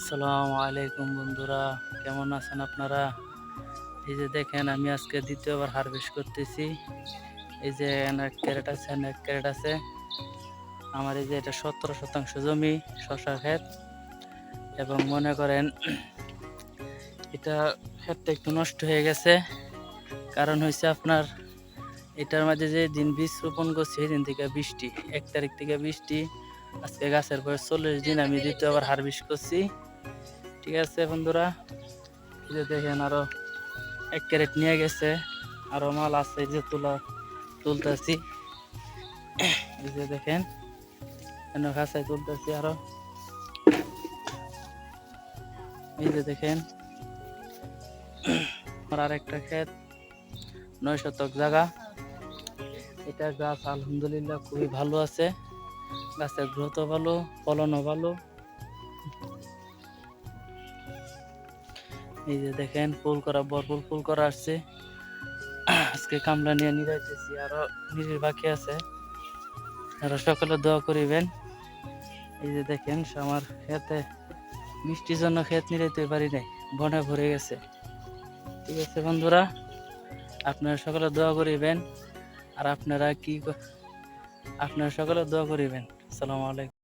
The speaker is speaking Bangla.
আসসালামু আলাইকুম বন্ধুরা, কেমন আছেন আপনারা? এই যে দেখেন, আমি আজকে দ্বিতীয়বার হারভেস্ট করতেছি। এই যে এক ক্যারেট আছে, এক ক্যারেট আছে। আমার এই যে এটা 17% জমি, শশা ক্ষেত। এবং মনে করেন এটা ক্ষেতটা একটু নষ্ট হয়ে গেছে। কারণ হয়েছে আপনার, এটার মাঝে যে দিন বীজ রোপণ করছি সেই দিন থেকে বৃষ্টি, 1 তারিখ থেকে বৃষ্টি। আজকে গাছের বয়স 40 দিন, আমি দ্বিতীয়বার হারভেস্ট করছি। ঠিক আছে বন্ধুরা, এই যে দেখেন আরো 1 ক্যারেট নিয়ে গেছে, আরো মাল আছে যে তুলতেছি। এই যে দেখেন খাঁচায় তুলতেছি আরো। এই যে দেখেন আমার আর একটা ক্ষেত, 9 শতক জায়গা। এটা গাছ আলহামদুলিল্লাহ খুবই ভালো আছে, গাছের গ্রোথ ভালো, ফলনও ভালো। এই যে দেখেন ভরপুর ফুল করা আসছে। আজকে কামলা নিয়ে নিরাইতেছি, আরো নিজের বাকি আছে। আরো সকালে দোয়া করিবেন। এই যে দেখেন আমার খেতে বৃষ্টির জন্য ক্ষেত নিরাইতে পারি নাই, বনে ভরে গেছে। ঠিক আছে বন্ধুরা, আপনারা সকালে দোয়া করিবেন। আর আপনারা সকলে দোয়া করিবেন। আসসালামু আলাইকুম।